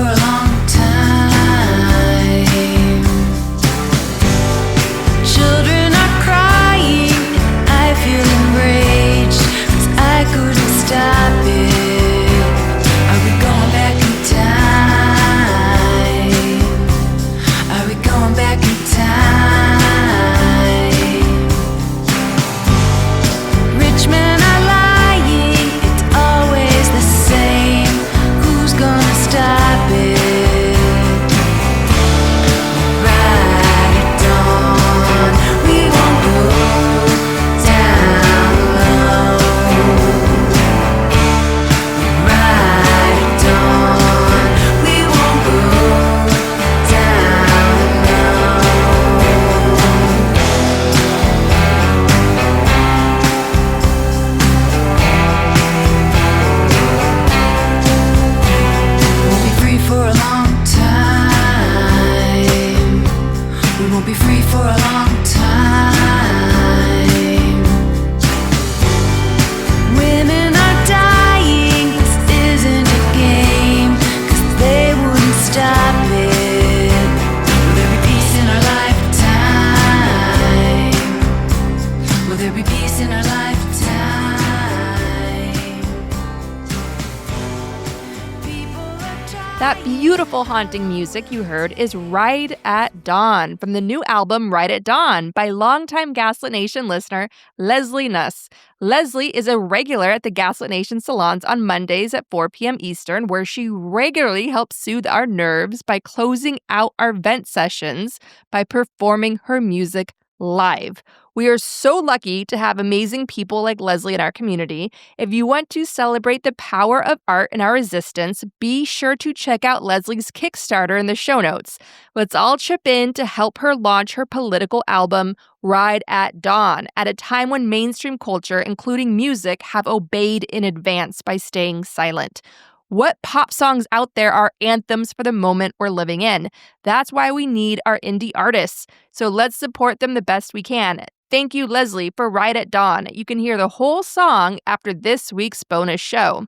a long time. Children are crying, I feel enraged, 'cause I couldn't stop it. Are we going back in time? Are we going back in time? Rich men are lying, it's always the same. Who's gonna stop it? Ride at dawn, we won't go down low. Ride at dawn, we won't go down low. Won't be free for a long time. We won't be free for a long time. Women are dying, this isn't a game, 'cause they wouldn't stop it. Will there be peace in our lifetime? Will there be peace in our lifetime? People are trying. That beautiful haunting music you heard is Ride at Dawn from the new album Ride at Dawn by longtime Gaslit Nation listener Leslie Nuss. Leslie is a regular at the Gaslit Nation salons on Mondays at 4 p.m. Eastern, where she regularly helps soothe our nerves by closing out our vent sessions by performing her music live. We are so lucky to have amazing people like Leslie in our community. If you want to celebrate the power of art and our resistance, be sure to check out Leslie's Kickstarter in the show notes. Let's all chip in to help her launch her political album, Ride at Dawn, at a time when mainstream culture, including music, have obeyed in advance by staying silent. What pop songs out there are anthems for the moment we're living in? That's why we need our indie artists. So let's support them the best we can. Thank you, Leslie, for Ride at Dawn. You can hear the whole song after this week's bonus show.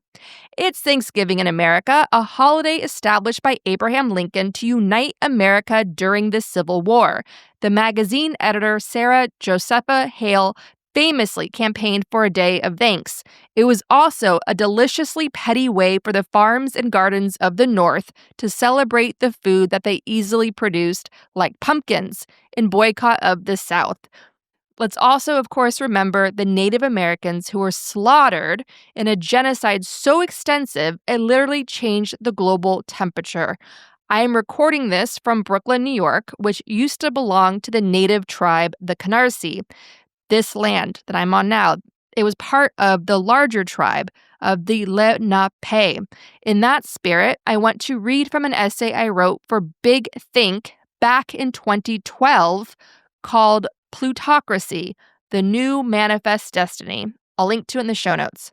It's Thanksgiving in America, a holiday established by Abraham Lincoln to unite America during the Civil War. The magazine editor Sarah Josepha Hale famously campaigned for a day of thanks. It was also a deliciously petty way for the farms and gardens of the North to celebrate the food that they easily produced, like pumpkins, in boycott of the South. Let's also, of course, remember the Native Americans who were slaughtered in a genocide so extensive it literally changed the global temperature. I am recording this from Brooklyn, New York, which used to belong to the native tribe, the Canarsie. This land that I'm on now, it was part of the larger tribe of the Lenape. In that spirit, I want to read from an essay I wrote for Big Think back in 2012 called Plutocracy, the New Manifest Destiny. I'll link to it in the show notes.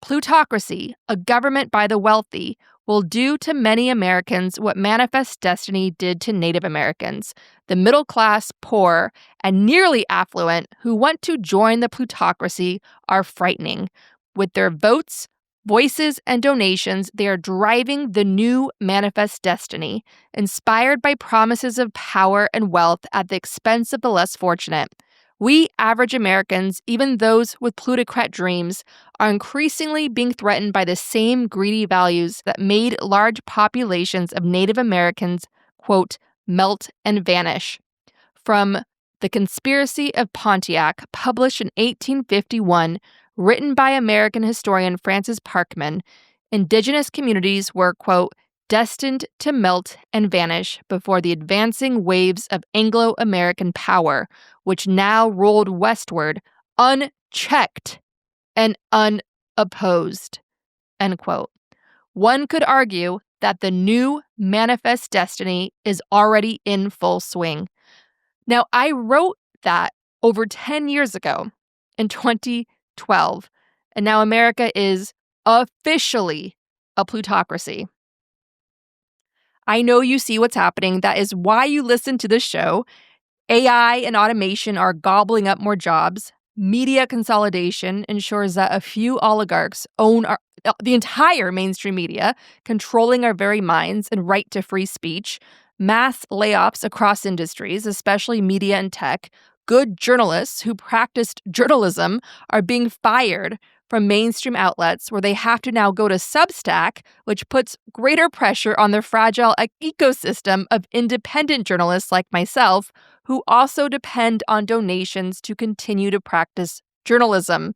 Plutocracy, a government by the wealthy, will do to many Americans what Manifest Destiny did to Native Americans. The middle class, poor, and nearly affluent who want to join the plutocracy are frightening. With their votes, voices, and donations, they are driving the new Manifest Destiny, inspired by promises of power and wealth at the expense of the less fortunate. We average Americans, even those with plutocrat dreams, are increasingly being threatened by the same greedy values that made large populations of Native Americans, quote, melt and vanish. From The Conspiracy of Pontiac, published in 1851, written by American historian Francis Parkman, indigenous communities were, quote, destined to melt and vanish before the advancing waves of Anglo-American power, which now rolled westward, unchecked and unopposed, end quote. One could argue that the new Manifest Destiny is already in full swing. Now, I wrote that over 10 years ago in 2012, and now America is officially a plutocracy. I know you see what's happening. That is why you listen to this show. AI and automation are gobbling up more jobs. Media consolidation ensures that a few oligarchs own the entire mainstream media, controlling our very minds and right to free speech. Mass layoffs across industries, especially media and tech. Good journalists who practiced journalism are being fired from mainstream outlets where they have to now go to Substack, which puts greater pressure on the fragile ecosystem of independent journalists like myself, who also depend on donations to continue to practice journalism.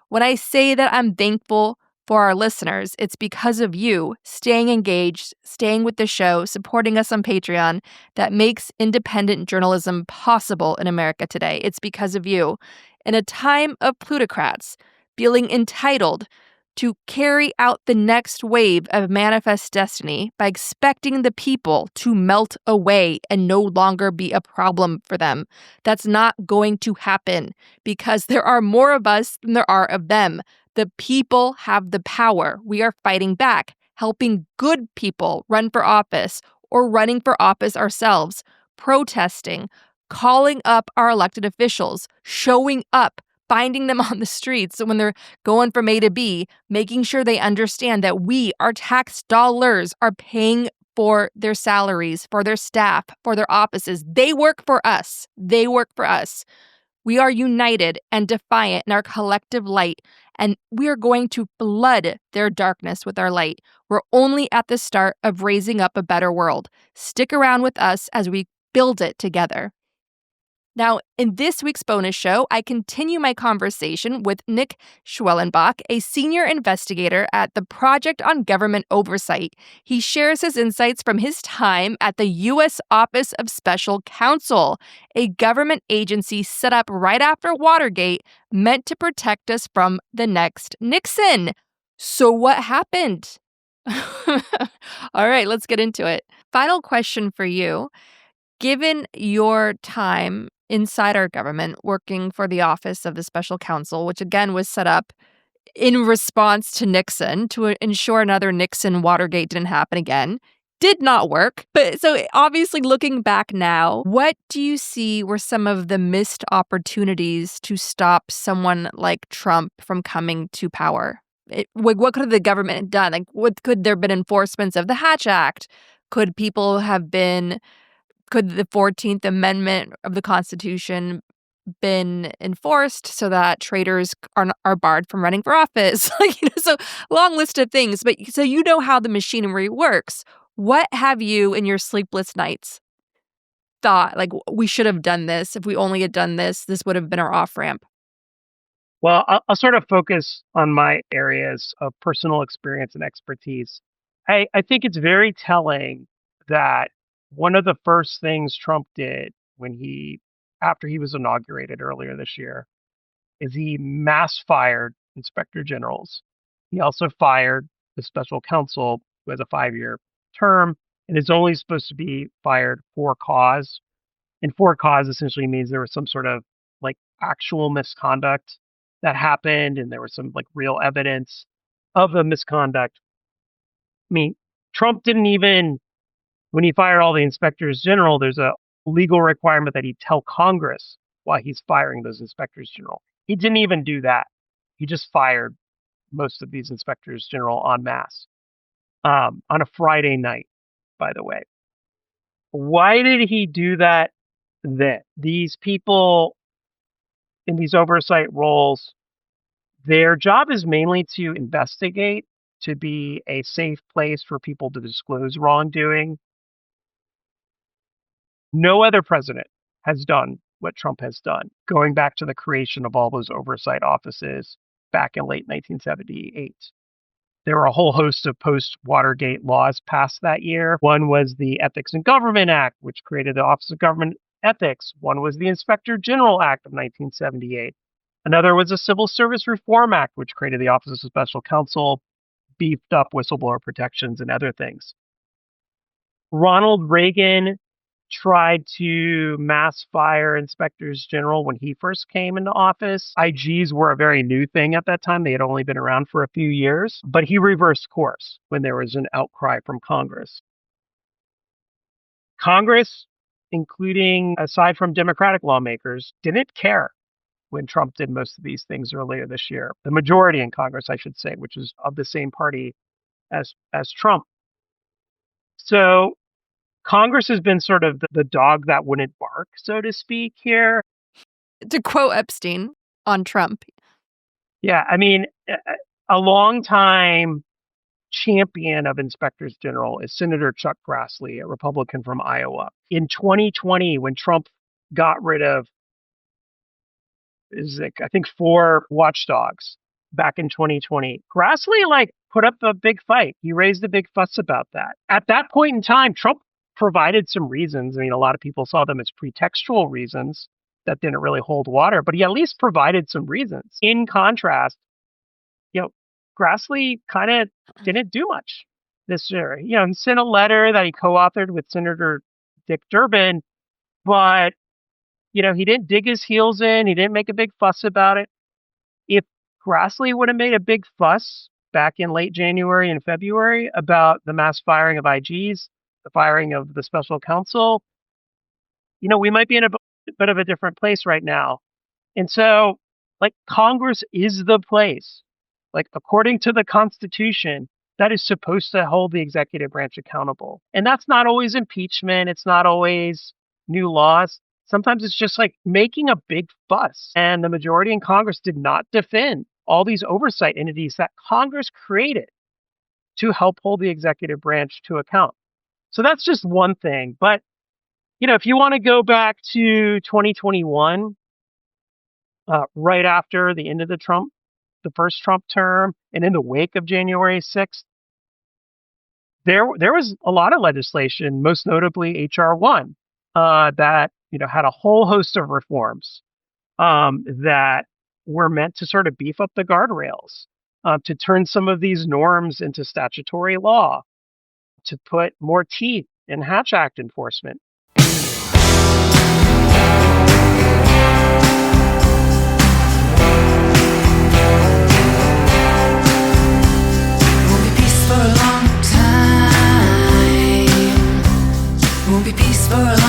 When I say that I'm thankful for our listeners, it's because of you staying engaged, staying with the show, supporting us on Patreon that makes independent journalism possible in America today. It's because of you. In a time of plutocrats feeling entitled to carry out the next wave of manifest destiny by expecting the people to melt away and no longer be a problem for them. That's not going to happen because there are more of us than there are of them. The people have the power. We are fighting back, helping good people run for office or running for office ourselves, protesting, calling up our elected officials, showing up, finding them on the streets when they're going from A to B, making sure they understand that we, our tax dollars, are paying for their salaries, for their staff, for their offices. They work for us. They work for us. We are united and defiant in our collective light, and we are going to flood their darkness with our light. We're only at the start of raising up a better world. Stick around with us as we build it together. Now, in this week's bonus show, I continue my conversation with Nick Schwellenbach, a senior investigator at the Project on Government Oversight. He shares his insights from his time at the U.S. Office of Special Counsel, a government agency set up right after Watergate meant to protect us from the next Nixon. So what happened? All right, let's get into it. Final question for you. Given your time inside our government, working for the Office of the Special Counsel, which again was set up in response to Nixon to ensure another Nixon Watergate didn't happen again, did not work. But so obviously looking back now, what do you see were some of the missed opportunities to stop someone like Trump from coming to power? What could the government have done? Like, what could there have been enforcements of the Hatch Act? Could the 14th Amendment of the Constitution been enforced so that traitors are barred from running for office? So long list of things. But so you know how the machinery works. What have you in your sleepless nights thought, like, we should have done this? If we only had done this, this would have been our off-ramp. Well, I'll sort of focus on my areas of personal experience and expertise. I think it's very telling that one of the first things Trump did after he was inaugurated earlier this year, is he mass fired inspector generals. He also fired the special counsel, who has a 5-year term and is only supposed to be fired for cause. And for cause essentially means there was some sort of like actual misconduct that happened, and there was some like real evidence of the misconduct. I mean, Trump didn't even, when he fired all the inspectors general, there's a legal requirement that he tell Congress why he's firing those inspectors general. He didn't even do that. He just fired most of these inspectors general en masse on a Friday night, by the way. Why did he do that then? These people in these oversight roles, their job is mainly to investigate, to be a safe place for people to disclose wrongdoing. No other president has done what Trump has done, going back to the creation of all those oversight offices back in late 1978. There were a whole host of post-Watergate laws passed that year. One was the Ethics in Government Act, which created the Office of Government Ethics. One was the Inspector General Act of 1978. Another was the Civil Service Reform Act, which created the Office of Special Counsel, beefed up whistleblower protections and other things. Ronald Reagan tried to mass fire inspectors general when he first came into office. IGs were a very new thing at that time. They had only been around for a few years, but he reversed course when there was an outcry from Congress. Congress, including aside from Democratic lawmakers, didn't care when Trump did most of these things earlier this year. The majority in Congress, I should say, which is of the same party as Trump. So Congress has been sort of the dog that wouldn't bark, so to speak, here. To quote Epstein on Trump. Yeah, I mean, a long-time champion of inspectors general is Senator Chuck Grassley, a Republican from Iowa. In 2020, when Trump got rid of, I think, 4 watchdogs back in 2020, Grassley put up a big fight. He raised a big fuss about that. At that point in time, Trump provided some reasons. I mean, a lot of people saw them as pretextual reasons that didn't really hold water, but he at least provided some reasons. In contrast, Grassley kind of didn't do much this year. He sent a letter that he co-authored with Senator Dick Durbin, but he didn't dig his heels in. He didn't make a big fuss about it. If Grassley would have made a big fuss back in late January and February about the mass firing of IGs, the firing of the Special Counsel, we might be in a bit of a different place right now. And so, Congress is the place, according to the Constitution, that is supposed to hold the executive branch accountable. And that's not always impeachment. It's not always new laws. Sometimes it's just making a big fuss. And the majority in Congress did not defend all these oversight entities that Congress created to help hold the executive branch to account. So that's just one thing. But, if you want to go back to 2021, right after the end of the first Trump term, and in the wake of January 6th, there was a lot of legislation, most notably H.R. 1, that had a whole host of reforms that were meant to sort of beef up the guardrails, to turn some of these norms into statutory law, to put more teeth in Hatch Act enforcement. For a long time, won't be peace for a long